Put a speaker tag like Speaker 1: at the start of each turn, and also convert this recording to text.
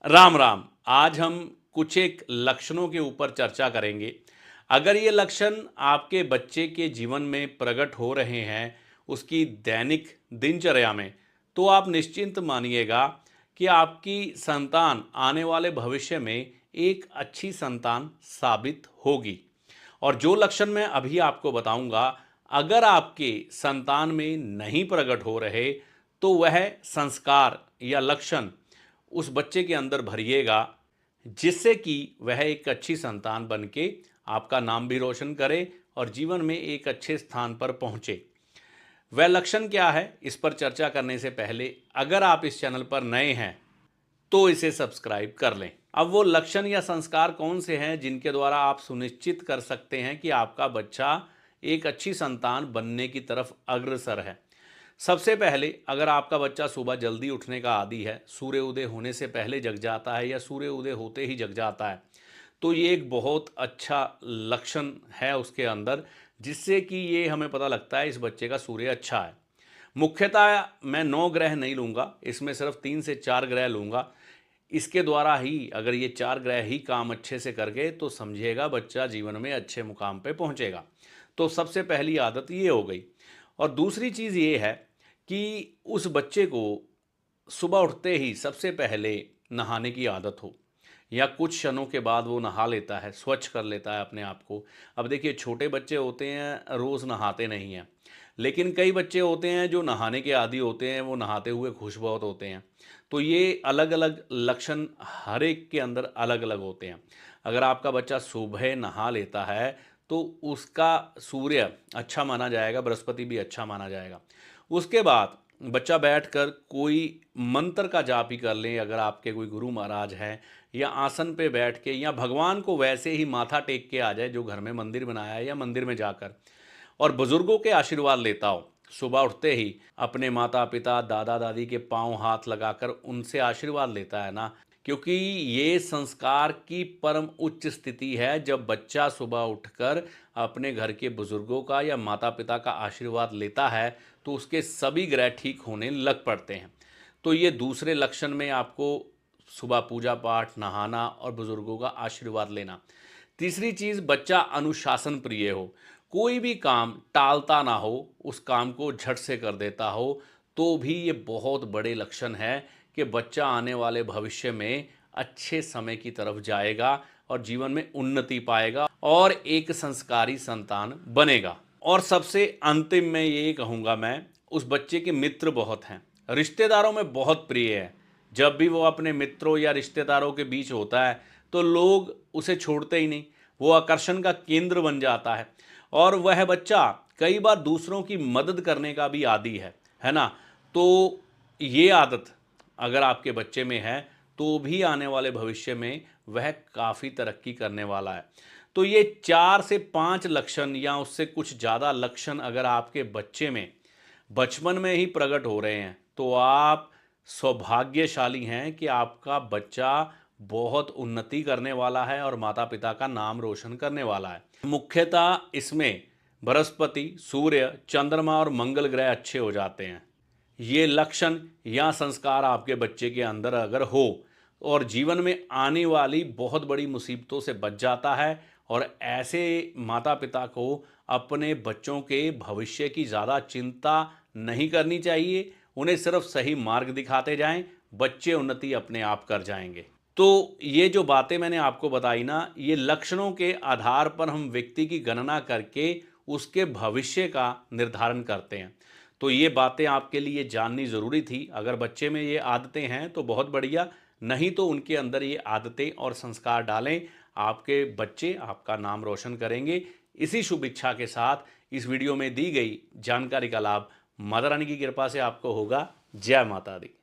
Speaker 1: राम राम। आज हम कुछ एक लक्षणों के ऊपर चर्चा करेंगे। अगर ये लक्षण आपके बच्चे के जीवन में प्रकट हो रहे हैं, उसकी दैनिक दिनचर्या में, तो आप निश्चिंत मानिएगा कि आपकी संतान आने वाले भविष्य में एक अच्छी संतान साबित होगी। और जो लक्षण मैं अभी आपको बताऊंगा, अगर आपके संतान में नहीं प्रकट हो रहे, तो वह संस्कार या लक्षण उस बच्चे के अंदर भरिएगा, जिससे कि वह एक अच्छी संतान बन के आपका नाम भी रोशन करे और जीवन में एक अच्छे स्थान पर पहुंचे। वह लक्षण क्या है, इस पर चर्चा करने से पहले अगर आप इस चैनल पर नए हैं तो इसे सब्सक्राइब कर लें। अब वो लक्षण या संस्कार कौन से हैं जिनके द्वारा आप सुनिश्चित कर सकते हैं कि आपका बच्चा एक अच्छी संतान बनने की तरफ अग्रसर है। सबसे पहले, अगर आपका बच्चा सुबह जल्दी उठने का आदी है, सूर्य उदय होने से पहले जग जाता है या सूर्य उदय होते ही जग जाता है, तो ये एक बहुत अच्छा लक्षण है उसके अंदर, जिससे कि ये हमें पता लगता है इस बच्चे का सूर्य अच्छा है। मुख्यतः मैं 9 ग्रह नहीं लूँगा, इसमें सिर्फ 3 से 4 ग्रह लूँगा। इसके द्वारा ही अगर ये 4 ग्रह ही काम अच्छे से कर गए तो समझिएगा बच्चा जीवन में अच्छे मुकाम पे पहुँचेगा। तो सबसे पहली आदत ये हो गई। और दूसरी चीज़ ये है कि उस बच्चे को सुबह उठते ही सबसे पहले नहाने की आदत हो, या कुछ क्षणों के बाद वो नहा लेता है, स्वच्छ कर लेता है अपने आप को। अब देखिए, छोटे बच्चे होते हैं रोज़ नहाते नहीं हैं, लेकिन कई बच्चे होते हैं जो नहाने के आदी होते हैं, वो नहाते हुए खुश बहुत होते हैं। तो ये अलग अलग लक्षण हर एक के अंदर अलग अलग होते हैं। अगर आपका बच्चा सुबह नहा लेता है तो उसका सूर्य अच्छा माना जाएगा, बृहस्पति भी अच्छा माना जाएगा। उसके बाद बच्चा बैठकर कोई मंत्र का जाप ही कर लें, अगर आपके कोई गुरु महाराज हैं, या आसन पे बैठ के, या भगवान को वैसे ही माथा टेक के आ जाए जो घर में मंदिर बनाया है, या मंदिर में जाकर और बुजुर्गों के आशीर्वाद लेता हो। सुबह उठते ही अपने माता पिता दादा दादी के पांव हाथ लगाकर उनसे आशीर्वाद लेता है ना, क्योंकि ये संस्कार की परम उच्च स्थिति है। जब बच्चा सुबह उठकर अपने घर के बुजुर्गों का या माता पिता का आशीर्वाद लेता है तो उसके सभी ग्रह ठीक होने लग पड़ते हैं। तो ये दूसरे लक्षण में आपको सुबह पूजा पाठ, नहाना और बुजुर्गों का आशीर्वाद लेना। तीसरी चीज़, बच्चा अनुशासन प्रिय हो, कोई भी काम टालता ना हो, उस काम को झट से कर देता हो, तो भी ये बहुत बड़े लक्षण है कि बच्चा आने वाले भविष्य में अच्छे समय की तरफ जाएगा और जीवन में उन्नति पाएगा और एक संस्कारी संतान बनेगा। और सबसे अंतिम में ये कहूँगा, मैं उस बच्चे के मित्र बहुत हैं, रिश्तेदारों में बहुत प्रिय है। जब भी वो अपने मित्रों या रिश्तेदारों के बीच होता है तो लोग उसे छोड़ते ही नहीं, वो आकर्षण का केंद्र बन जाता है। और वह बच्चा कई बार दूसरों की मदद करने का भी आदी है ना। तो ये आदत अगर आपके बच्चे में है तो भी आने वाले भविष्य में वह काफ़ी तरक्की करने वाला है। तो ये 4 से 5 लक्षण या उससे कुछ ज़्यादा लक्षण अगर आपके बच्चे में बचपन में ही प्रकट हो रहे हैं तो आप सौभाग्यशाली हैं कि आपका बच्चा बहुत उन्नति करने वाला है और माता पिता का नाम रोशन करने वाला है। मुख्यतः इसमें बृहस्पति, सूर्य, चंद्रमा और मंगल ग्रह अच्छे हो जाते हैं। ये लक्षण या संस्कार आपके बच्चे के अंदर अगर हो और जीवन में आने वाली बहुत बड़ी मुसीबतों से बच जाता है। और ऐसे माता पिता को अपने बच्चों के भविष्य की ज़्यादा चिंता नहीं करनी चाहिए, उन्हें सिर्फ सही मार्ग दिखाते जाएं, बच्चे उन्नति अपने आप कर जाएंगे। तो ये जो बातें मैंने आपको बताई ना, ये लक्षणों के आधार पर हम व्यक्ति की गणना करके उसके भविष्य का निर्धारण करते हैं। तो ये बातें आपके लिए जाननी ज़रूरी थी। अगर बच्चे में ये आदतें हैं तो बहुत बढ़िया, नहीं तो उनके अंदर ये आदतें और संस्कार डालें। आपके बच्चे आपका नाम रोशन करेंगे। इसी शुभ इच्छा के साथ इस वीडियो में दी गई जानकारी का लाभ माता रानी की कृपा से आपको होगा। जय माता दी।